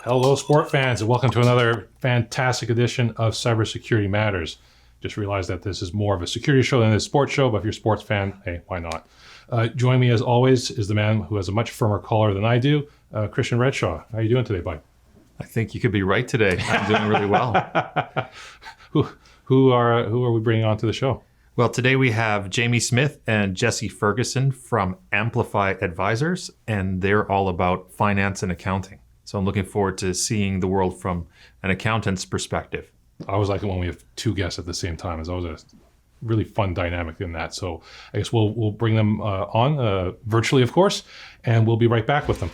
Hello, sport fans, and welcome to another fantastic edition of Cybersecurity Matters. Just realized that this is more of a security show than a sports show, but if you're a sports fan, hey, why not? Join me as always is the man who has a much firmer collar than I do, Christian Redshaw. How are you doing today, bud? I think you could be right today. I'm doing really well. Who are we bringing on to the show? Well, today we have Jamie Smith and Jesse Ferguson from Amplify Advisors, and they're all about finance and accounting. So I'm looking forward to seeing the world from an accountant's perspective. I always like it when we have two guests at the same time. It's always a really fun dynamic in that. So I guess we'll bring them on virtually, of course, and we'll be right back with them.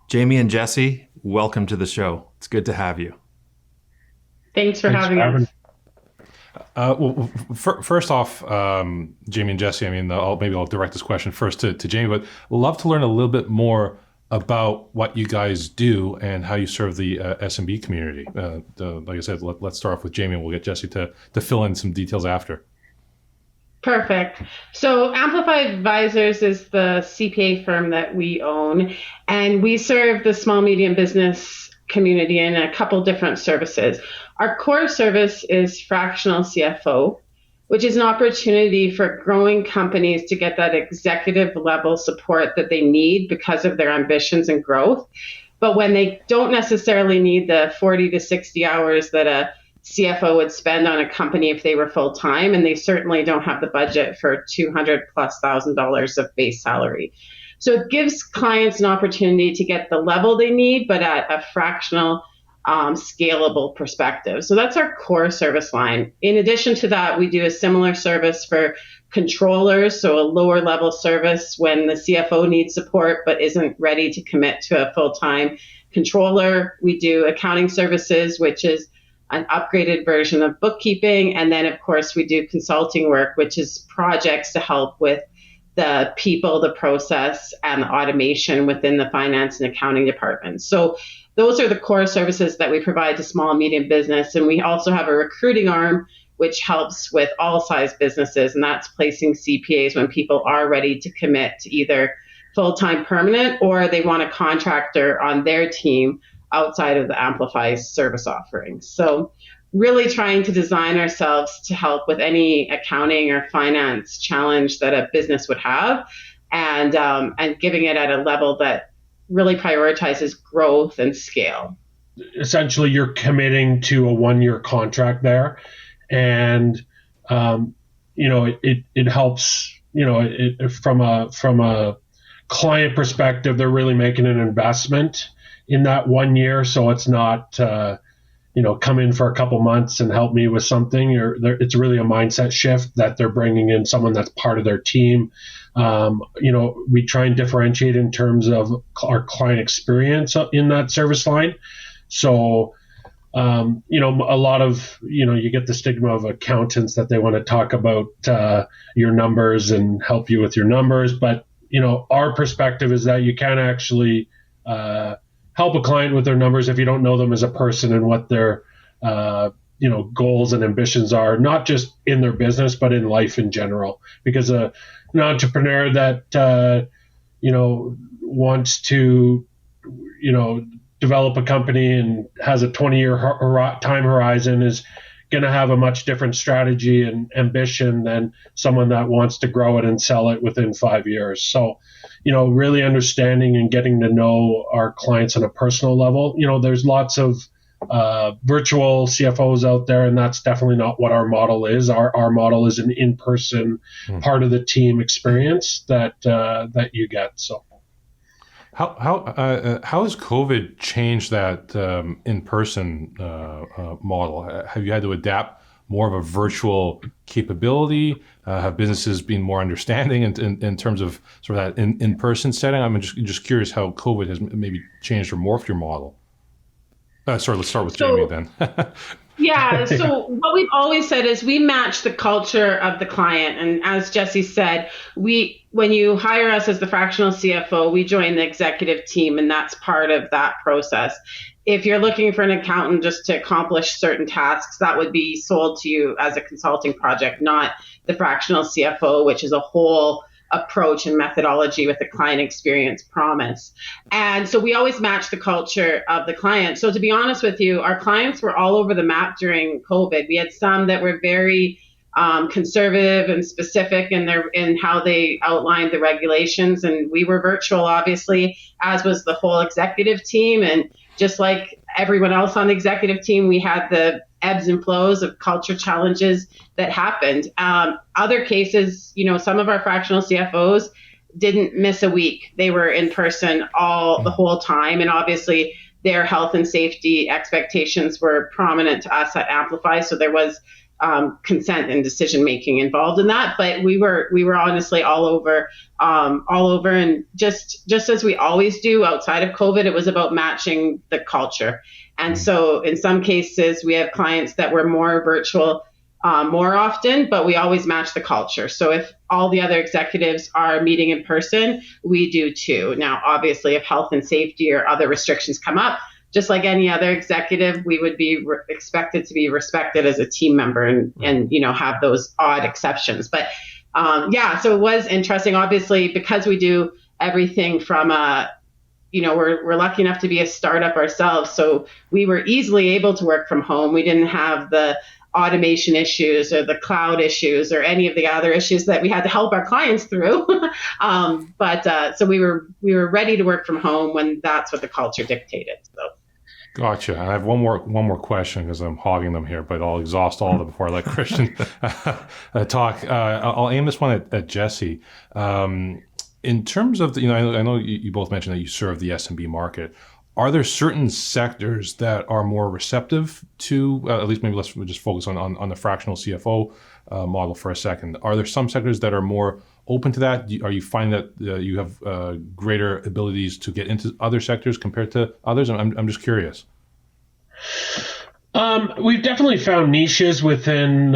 Jamie and Jesse, welcome to the show. It's good to have you. Thanks for having us. First off, Jamie and Jesse, maybe I'll direct this question first to Jamie, but love to learn a little bit more about what you guys do and how you serve the SMB community. Like I said, let's start off with Jamie, and we'll get Jesse to fill in some details after. Perfect. So Amplify Advisors is the CPA firm that we own, and we serve the small, medium business community in a couple different services. Our core service is fractional CFO, which is an opportunity for growing companies to get that executive level support that they need because of their ambitions and growth. But when they don't necessarily need the 40 to 60 hours that a CFO would spend on a company if they were full time, and they certainly don't have the budget for $200,000+ of base salary. So it gives clients an opportunity to get the level they need, but at a fractional, scalable perspective. So that's our core service line. In addition to that, we do a similar service for controllers, so a lower level service when the CFO needs support but isn't ready to commit to a full-time controller. We do accounting services, which is an upgraded version of bookkeeping. And then, of course, we do consulting work, which is projects to help with the people, the process, and the automation within the finance and accounting department. So those are the core services that we provide to small and medium business. And we also have a recruiting arm, which helps with all size businesses. And that's placing CPAs when people are ready to commit to either full-time permanent or they want a contractor on their team outside of the Amplify service offerings. So really trying to design ourselves to help with any accounting or finance challenge that a business would have, and giving it at a level that really prioritizes growth and scale. Essentially, you're committing to a 1-year contract there, and it helps. From a client perspective, they're really making an investment in that 1 year, so it's not come in for a couple months and help me with something. It's really a mindset shift that they're bringing in someone that's part of their team. We try and differentiate in terms of our client experience in that service line. So, a lot of, you get the stigma of accountants that they want to talk about your numbers and help you with your numbers. But, our perspective is that you can't actually help a client with their numbers if you don't know them as a person and what their goals and ambitions are, not just in their business but in life in general. Because an entrepreneur that wants to develop a company and has a 20-year time horizon is going to have a much different strategy and ambition than someone that wants to grow it and sell it within 5 years. So, really understanding and getting to know our clients on a personal level. There's lots of virtual CFOs out there, and that's definitely not what our model is. Our model is an in-person part of the team experience that you get. So. How has COVID changed that in-person model? Have you had to adapt more of a virtual capability? Have businesses been more understanding in terms of sort of that in-person setting? I'm just curious how COVID has maybe changed or morphed your model. Let's start with Jamie then. Yeah, so what we've always said is we match the culture of the client. And as Jesse said, when you hire us as the fractional CFO, we join the executive team, and that's part of that process. If you're looking for an accountant just to accomplish certain tasks, that would be sold to you as a consulting project, not the fractional CFO, which is a whole approach and methodology with the client experience promise. And so we always match the culture of the client. So to be honest with you, our clients were all over the map during COVID. We had some that were very conservative and specific in how they outlined the regulations. And we were virtual, obviously, as was the whole executive team. And just like everyone else on the executive team, we had the ebbs and flows of culture challenges that happened. Other cases, some of our fractional CFOs didn't miss a week. They were in person the whole time. And obviously their health and safety expectations were prominent to us at Amplify. So there was consent and decision making involved in that, but we were honestly all over, and just as we always do outside of COVID, it was about matching the culture. And so in some cases, we have clients that were more virtual more often, but we always match the culture. So if all the other executives are meeting in person, we do too. Now, obviously, if health and safety or other restrictions come up, just like any other executive, we would be expected to be respected as a team member and have those odd exceptions. But so it was interesting, obviously, because we do everything from we're lucky enough to be a startup ourselves. So we were easily able to work from home. We didn't have the automation issues or the cloud issues or any of the other issues that we had to help our clients through. So we were ready to work from home when that's what the culture dictated. So. Gotcha. I have one more question because I'm hogging them here, but I'll exhaust all of them before I let Christian talk. I'll aim this one at Jesse. In terms of I know you both mentioned that you serve the SMB market. Are there certain sectors that are more receptive to, at least maybe let's just focus on the fractional CFO model for a second. Are there some sectors that are more open to that? Are you finding that you have greater abilities to get into other sectors compared to others? I'm just curious. We've definitely found niches within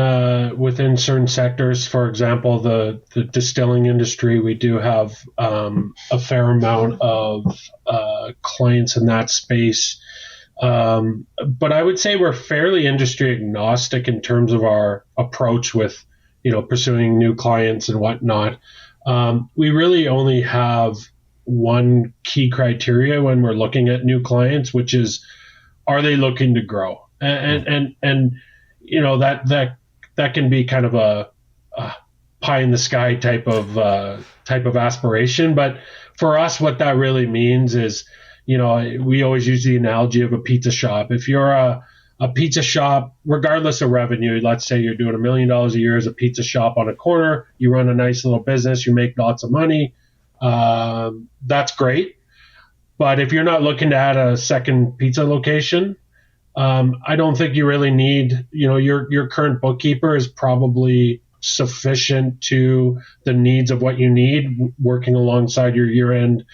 certain sectors. For example, the distilling industry, we do have a fair amount of clients in that space. But I would say we're fairly industry agnostic in terms of our approach with, pursuing new clients and whatnot. We really only have one key criteria when we're looking at new clients, which is, are they looking to grow? And that can be kind of a pie in the sky type of aspiration. But for us, what that really means is, we always use the analogy of a pizza shop. If you're a pizza shop, regardless of revenue, let's say you're doing $1 million a year as a pizza shop on a corner, you run a nice little business, you make lots of money. That's great. But if you're not looking to add a second pizza location, I don't think you really need, your current bookkeeper is probably sufficient to the needs of what you need, working alongside your year-end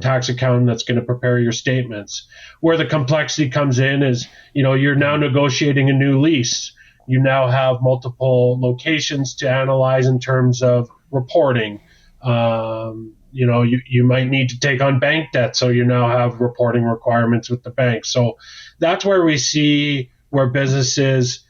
tax accountant that's going to prepare your statements. Where the complexity comes in is, you're now negotiating a new lease. You now have multiple locations to analyze in terms of reporting. You might need to take on bank debt, so you now have reporting requirements with the bank. So that's where we see where businesses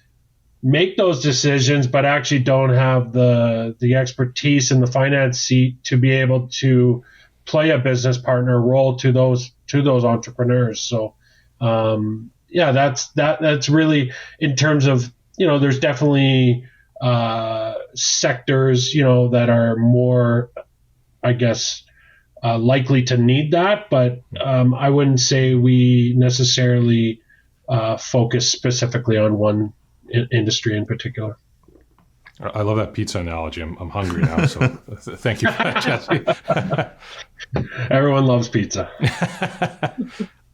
make those decisions, but actually don't have the expertise in the finance seat to be able to play a business partner role to those entrepreneurs. So that's really in terms of, there's definitely sectors that are more, I guess, likely to need that, but I wouldn't say we necessarily focus specifically on one industry in particular. I love that pizza analogy. I'm hungry now, so thank you for that, Jesse. Everyone loves pizza.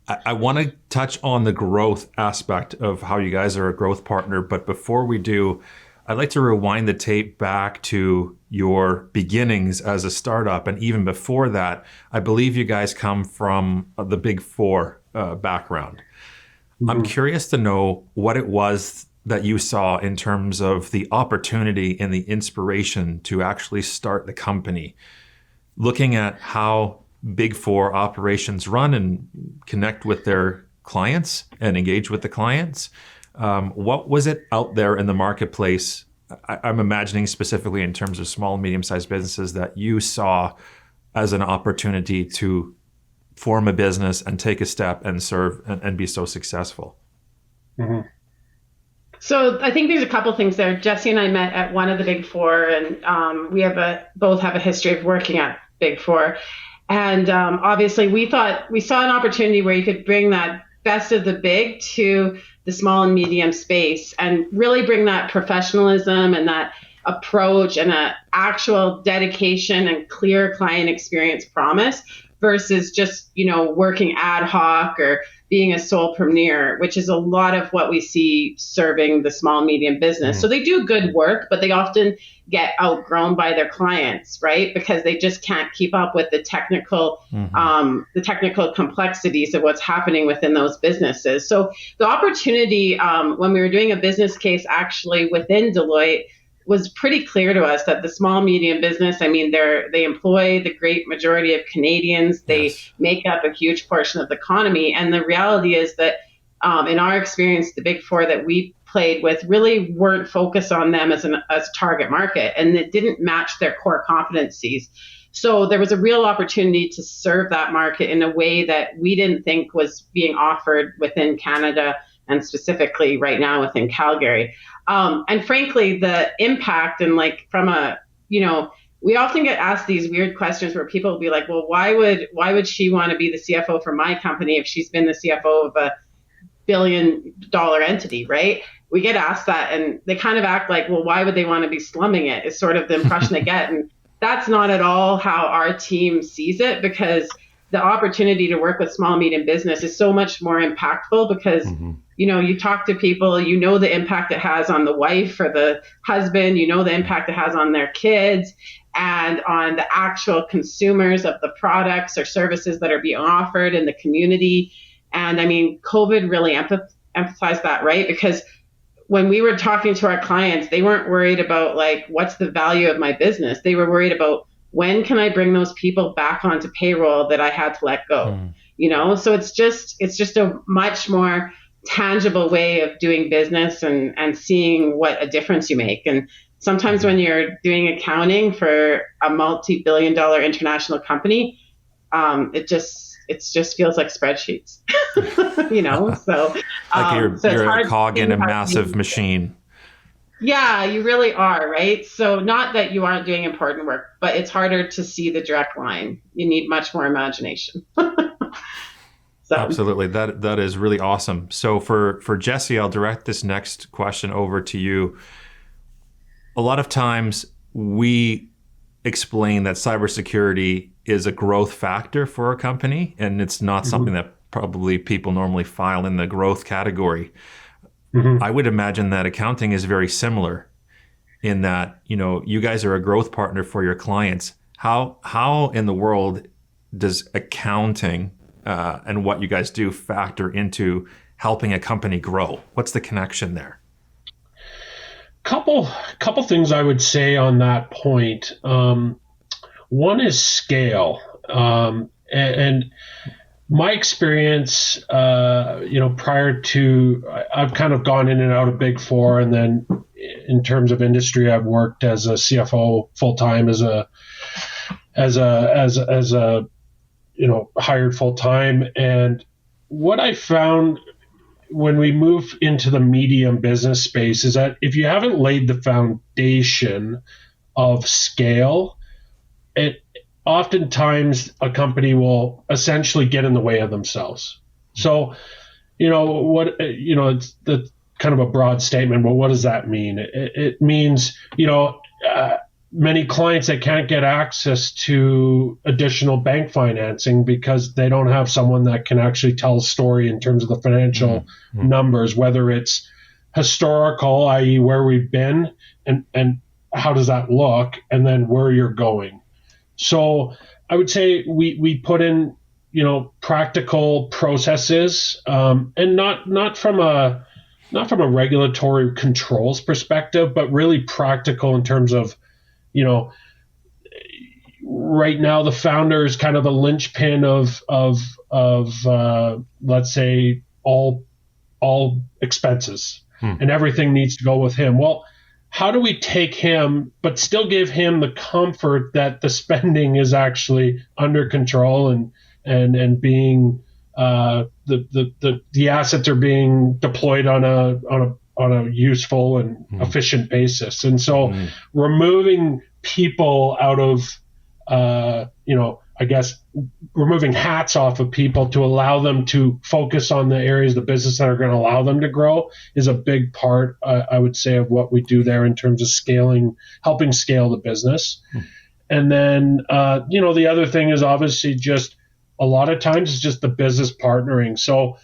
I want to touch on the growth aspect of how you guys are a growth partner, but before we do, I'd like to rewind the tape back to your beginnings as a startup. And even before that, I believe you guys come from the Big Four background. Mm-hmm. I'm curious to know what it was that you saw in terms of the opportunity and the inspiration to actually start the company, looking at how Big Four operations run and connect with their clients and engage with the clients. What was it out there in the marketplace I'm imagining specifically in terms of small and medium-sized businesses that you saw as an opportunity to form a business and take a step and serve and be so successful. Mm-hmm. So I think there's a couple things there. Jesse and I met at one of the Big Four, and we both have a history of working at Big Four. And obviously, we saw an opportunity where you could bring that best of the big to the small and medium space, and really bring that professionalism and that approach and an actual dedication and clear client experience promise versus just working ad hoc or being a solopreneur, which is a lot of what we see serving the small medium business. So they do good work, but they often get outgrown by their clients, right? Because they just can't keep up with the technical complexities of what's happening within those businesses. So the opportunity, when we were doing a business case actually within Deloitte, was pretty clear to us that the small medium business, they employ the great majority of Canadians. They make up a huge portion of the economy. And the reality is that in our experience, the Big Four that we played with really weren't focused on them as a target market, and it didn't match their core competencies. So there was a real opportunity to serve that market in a way that we didn't think was being offered within Canada, and specifically right now within Calgary. And frankly, the impact and we often get asked these weird questions where people will be like, well, why would she want to be the CFO for my company if she's been the CFO of a billion-dollar entity, right? We get asked that, and they kind of act like, well, why would they want to be slumming it? Is sort of the impression they get. And that's not at all how our team sees it, because the opportunity to work with small, medium business is so much more impactful because, you talk to people, the impact it has on the wife or the husband, the impact it has on their kids and on the actual consumers of the products or services that are being offered in the community. And COVID really emphasized that, right? Because when we were talking to our clients, they weren't worried about what's the value of my business. They were worried about, when can I bring those people back onto payroll that I had to let go? So it's just a much more tangible way of doing business and seeing what a difference you make. And sometimes when you're doing accounting for a multi-billion-dollar international company, it just feels like spreadsheets, So you're a cog in a massive machine. Yeah, you really are, right? So not that you aren't doing important work, but it's harder to see the direct line. You need much more imagination. So. Absolutely. That is really awesome. So for Jesse, I'll direct this next question over to you. A lot of times we explain that cybersecurity is a growth factor for a company, and it's not something that probably people normally file in the growth category. I would imagine that accounting is very similar in that, you guys are a growth partner for your clients. How in the world does accounting and what you guys do factor into helping a company grow? What's the connection there? Couple things I would say on that point. One is scale, and my experience, prior to, I've kind of gone in and out of Big Four, and then in terms of industry, I've worked as a CFO full time, as a hired full time. And what I found when we move into the medium business space is that if you haven't laid the foundation of scale, oftentimes a company will essentially get in the way of themselves. So, it's the kind of a broad statement, but what does that mean? It means, many clients that can't get access to additional bank financing because they don't have someone that can actually tell a story in terms of the financial numbers, whether it's historical, i.e. where we've been and how does that look, and then where you're going. So I would say we put in, practical processes, and not from a regulatory controls perspective, but really practical in terms of, right now the founder is kind of the linchpin of let's say all expenses, and everything needs to go with him. Well, how do we take him, but still give him the comfort that the spending is actually under control and being the assets are being deployed on a useful and efficient basis. And so removing people out of, I guess removing hats off of people to allow them to focus on the areas of the business that are going to allow them to grow is a big part, I would say, of what we do there in terms of helping scale the business. And then, the other thing is obviously just a lot of times it's just the business partnering. So,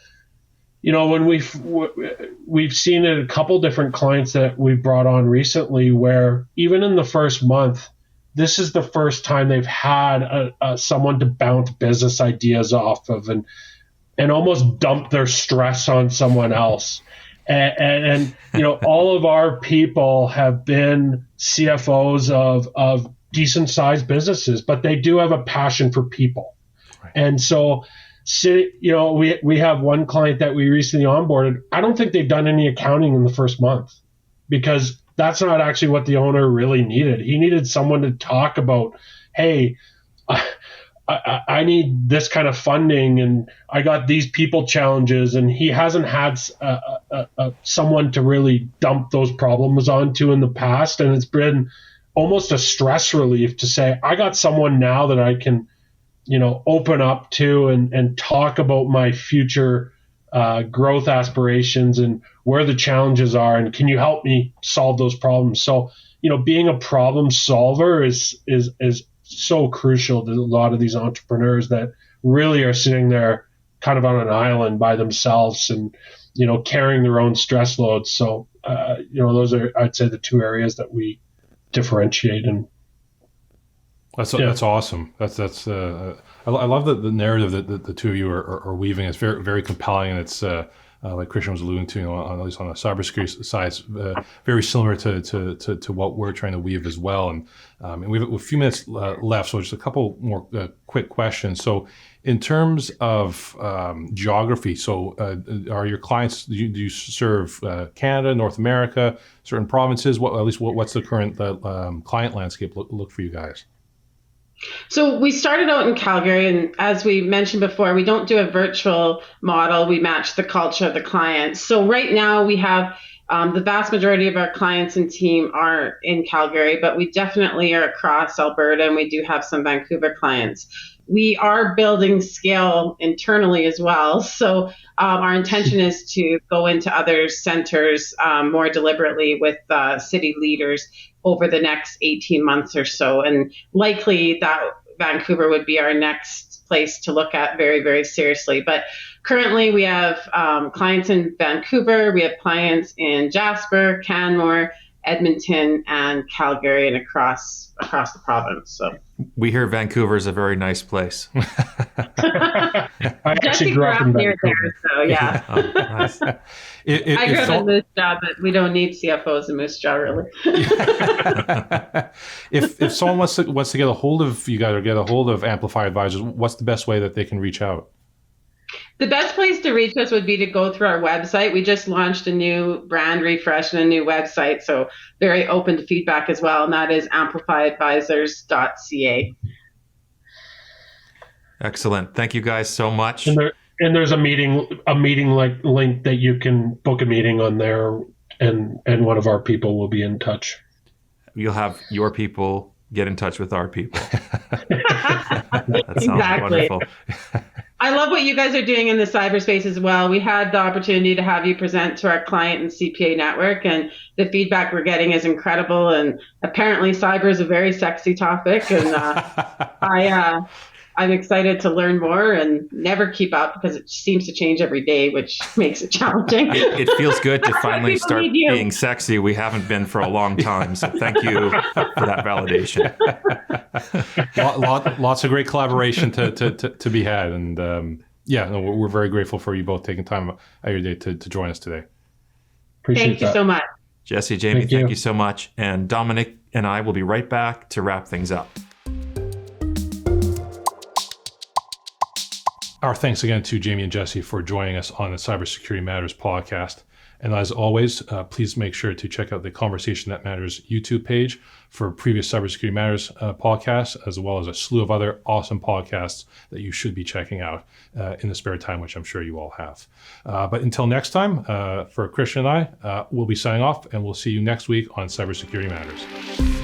when we've seen it a couple different clients that we've brought on recently where even in the first month, this is the first time they've had someone to bounce business ideas off of and almost dump their stress on someone else. And all of our people have been CFOs of decent sized businesses, but they do have a passion for people. Right. And so, we have one client that we recently onboarded. I don't think they've done any accounting in the first month because that's not actually what the owner really needed. He needed someone to talk about, hey, I need this kind of funding and I got these people challenges, and he hasn't had someone to really dump those problems onto in the past. And it's been almost a stress relief to say, I got someone now that I can, open up to and talk about my future growth aspirations and where the challenges are, and can you help me solve those problems? So, being a problem solver is so crucial to a lot of these entrepreneurs that really are sitting there kind of on an island by themselves and, carrying their own stress loads. So, those are, I'd say, the two areas that we differentiate in. That's awesome. I love the narrative that the two of you are weaving. It's very, very compelling, and it's like Christian was alluding to, at least on the cybersecurity side, it's very similar to what we're trying to weave as well. And we have a few minutes left, so just a couple more quick questions. So, in terms of geography, so are your clients? Do you serve Canada, North America, certain provinces? What's the current client landscape look for you guys? So we started out in Calgary, and as we mentioned before, we don't do a virtual model. We match the culture of the clients. So right now we have the vast majority of our clients and team are in Calgary, but we definitely are across Alberta, and we do have some Vancouver clients. We are building scale internally as well. So our intention is to go into other centers more deliberately with city leaders over the next 18 months or so. And likely that Vancouver would be our next place to look at very, very seriously. But currently we have clients in Vancouver, we have clients in Jasper, Canmore, Edmonton, and Calgary, and across the province. So we hear Vancouver is a very nice place. I actually grew up in Vancouver. There, so yeah. Oh, nice. I grew up in Moose Jaw, but we don't need CFOs in Moose Jaw, really. If someone wants to get a hold of you guys or get a hold of Amplify Advisors, what's the best way that they can reach out? The best place to reach us would be to go through our website. We just launched a new brand refresh and a new website, so very open to feedback as well, and that is amplifyadvisors.ca. Excellent. Thank you guys so much. And there's a meeting link that you can book a meeting on there, and one of our people will be in touch. You'll have your people get in touch with our people. That sounds wonderful. I love what you guys are doing in the cyberspace as well. We had the opportunity to have you present to our client and CPA network, and the feedback we're getting is incredible. And apparently cyber is a very sexy topic, and I'm excited to learn more and never keep up because it seems to change every day, which makes it challenging. It feels good to finally start being sexy. We haven't been for a long time. So thank you for that validation. Lots of great collaboration to be had. And we're very grateful for you both taking time out of your day to join us today. Thank you so much. Jesse, Jamie, thank you so much. And Dominic and I will be right back to wrap things up. Our thanks again to Jamie and Jesse for joining us on the Cybersecurity Matters podcast. And as always, please make sure to check out the Conversation That Matters YouTube page for previous Cybersecurity Matters podcasts, as well as a slew of other awesome podcasts that you should be checking out in the spare time, which I'm sure you all have. But until next time, for Christian and I, we'll be signing off, and we'll see you next week on Cybersecurity Matters.